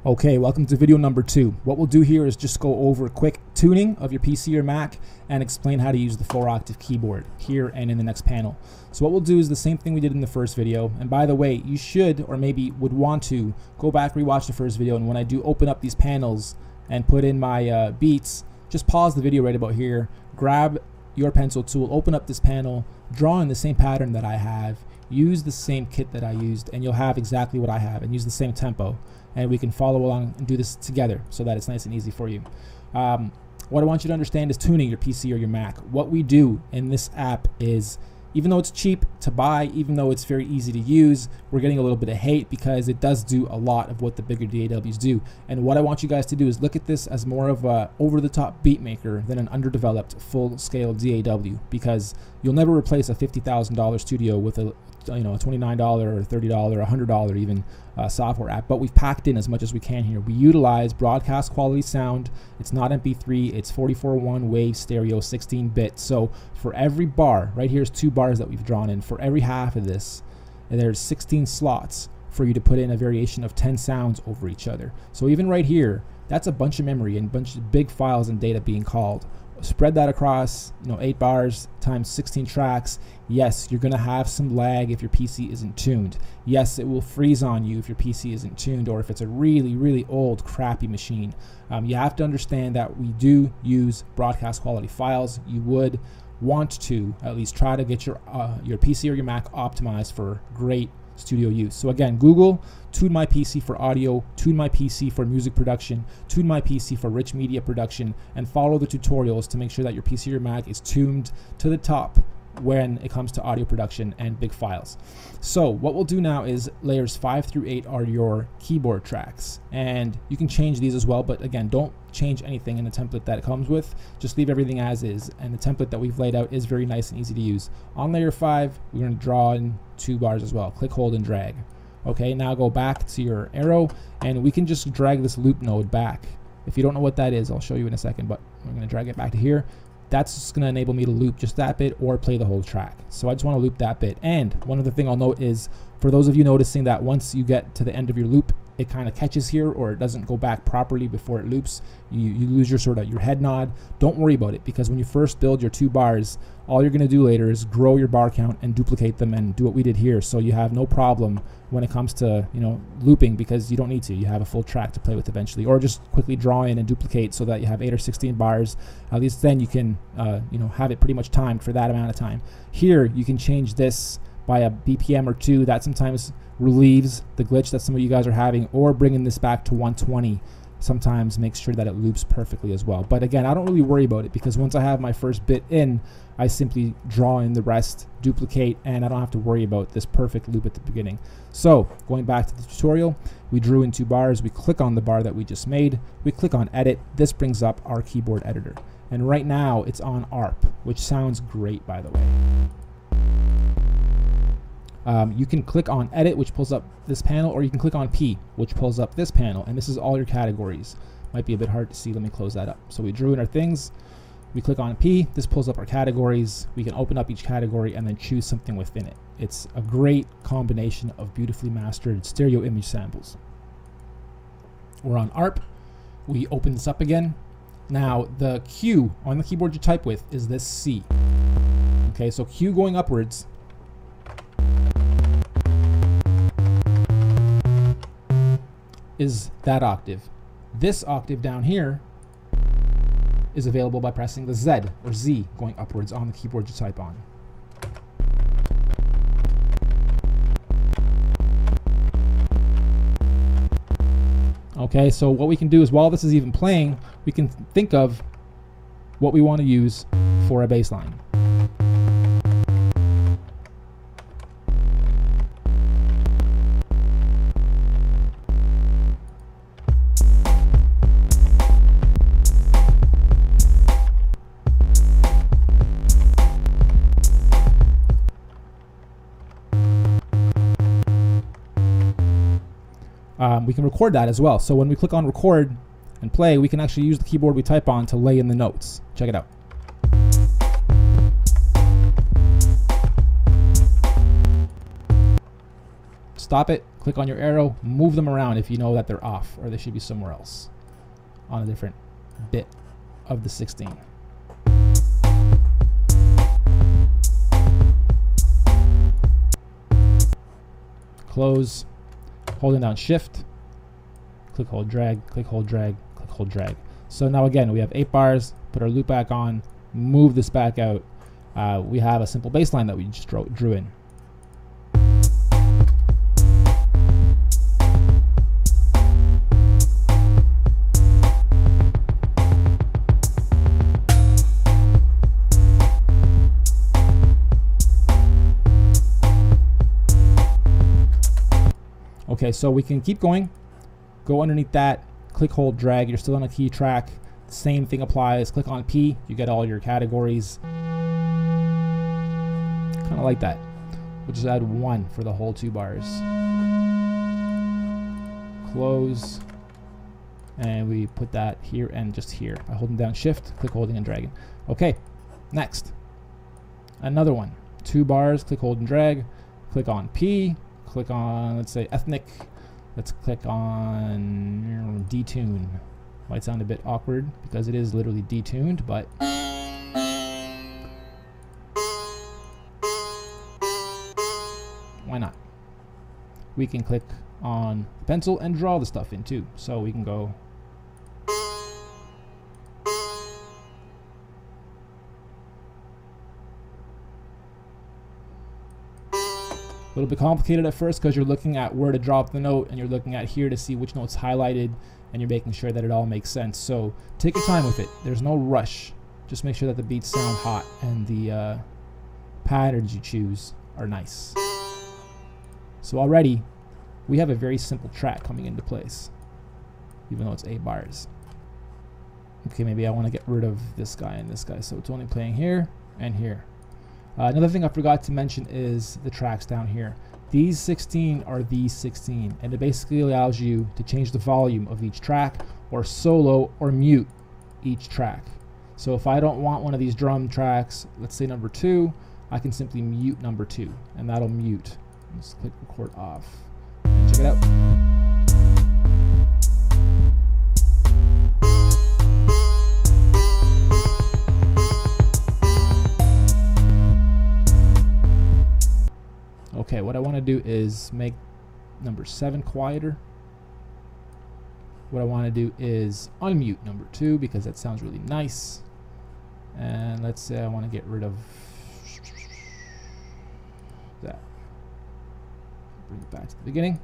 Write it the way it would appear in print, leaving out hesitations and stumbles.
Okay, welcome to video number 2. What we'll do here is just go over quick tuning of your PC or Mac and explain how to use the 4-octave keyboard here and in the next panel. So what we'll do is the same thing we did in the first video. And by the way, you should, or maybe would want to, go back, rewatch the first video, and when I do open up these panels and put in my beats, just pause the video right about here, grab your pencil tool, open up this panel, draw in the same pattern that I have, use the same kit that I used, and you'll have exactly what I have, and use the same tempo. And we can follow along and do this together so that it's nice and easy for you. What I want you to understand is tuning your PC or your Mac. What we do in this app is, even though it's cheap to buy, even though it's very easy to use, we're getting a little bit of hate because it does do a lot of what the bigger DAWs do. And what I want you guys to do is look at this as more of a over-the-top beat maker than an underdeveloped full-scale DAW, because you'll never replace a $50,000 studio with a $29 or $30 or $100 even software app. But we've packed in as much as we can here. We utilize broadcast quality sound. It's not MP3, it's 44.1 wave stereo 16-bit. So for every bar, right here's 2 bars that we've drawn in, for every half of this, and there's 16 slots for you to put in a variation of 10 sounds over each other. So even right here, that's a bunch of memory and a bunch of big files and data being called. Spread that across 8 bars times 16 tracks. Yes, you're gonna have some lag if your PC isn't tuned. Yes, it will freeze on you if your PC isn't tuned, or if it's a really old crappy machine. You have to understand that we do use broadcast quality files. You would want to at least try to get your PC or your Mac optimized for great studio use. So again, Google tune my PC for audio, tune my PC for music production, tune my PC for rich media production, and follow the tutorials to make sure that your PC or your Mac is tuned to the top when it comes to audio production and big files. So what we'll do now is layers 5 through 8 are your keyboard tracks, and you can change these as well, but again, don't change anything in the template that it comes with. Just leave everything as is, and the template that we've laid out is very nice and easy to use. On layer 5, we're going to draw in 2 bars as well. Click, hold, and drag. Okay, now go back to your arrow, and we can just drag this loop node back. If you don't know what that is, I'll show you in a second, but I'm going to drag it back to here. That's just going to enable me to loop just that bit or play the whole track. So I just want to loop that bit. And one other thing I'll note is, for those of you noticing that once you get to the end of your loop, it kind of catches here, or it doesn't go back properly before it loops, you lose your head nod. Don't worry about it, because when you first build your 2 bars, all you're going to do later is grow your bar count and duplicate them and do what we did here. So you have no problem when it comes to looping, because you don't need to. You have a full track to play with eventually, or just quickly draw in and duplicate so that you have 8 or 16 bars. At least then you can have it pretty much timed for that amount of time. Here you can change this by a BPM or 2. That sometimes relieves the glitch that some of you guys are having, or bringing this back to 120 sometimes makes sure that it loops perfectly as well. But again, I don't really worry about it, because once I have my first bit in, I simply draw in the rest, duplicate, and I don't have to worry about this perfect loop at the beginning. So going back to the tutorial, we drew in 2 bars, we click on the bar that we just made, we click on edit. This brings up our keyboard editor, and right now it's on ARP, which sounds great, by the way. You can click on edit, which pulls up this panel, or you can click on P, which pulls up this panel, and this is all your categories. Might be a bit hard to see. Let me close that up. So we drew in our things, we click on P, this pulls up our categories. We can open up each category and then choose something within it. It's a great combination of beautifully mastered stereo image samples. We're on ARP. We open this up again. Now the Q on the keyboard you type with is this C. Okay, so Q going upwards is that octave. This octave down here is available by pressing the Z or Z going upwards on the keyboard you type on. Okay, so what we can do is, while this is even playing, we can think of what we want to use for a bass line. We can record that as well. So when we click on record and play, we can actually use the keyboard we type on to lay in the notes. Check it out. stop it, click on your arrow, move them around if you know that they're off or they should be somewhere else on a different bit of the 16. Close, holding down shift, click, hold, drag, click, hold, drag, click, hold, drag. So now again, we have 8 bars, put our loop back on, move this back out. We have a simple bass line that we just drew in. Okay, so we can keep going, go underneath that, click, hold, drag, you're still on a key track. Same thing applies, click on P, you get all your categories. Kind of like that. We'll just add 1 for the whole 2 bars. Close, and we put that here and just here by holding down shift, click, holding, and dragging. Okay, next. Another one, 2 bars, click, hold, and drag, click on P, click on, let's say, ethnic. Let's click on detune. Might sound a bit awkward because it is literally detuned, but why not? We can click on the pencil and draw the stuff in too. So we can go a little bit complicated at first because you're looking at where to drop the note and you're looking at here to see which note's highlighted and you're making sure that it all makes sense. So take your time with it. There's no rush. Just make sure that the beats sound hot and the patterns you choose are nice. So already we have a very simple track coming into place, even though it's 8 bars. Okay, maybe I want to get rid of this guy and this guy, so it's only playing here and here. Another thing I forgot to mention is the tracks down here. These 16 are these 16, and it basically allows you to change the volume of each track or solo or mute each track. So if I don't want one of these drum tracks, let's say number 2, I can simply mute number 2, and that'll mute. Let's click record off. Check it out. Okay, what I want to do is make number 7 quieter. What I want to do is unmute number 2 because that sounds really nice. And let's say I want to get rid of that. Bring it back to the beginning.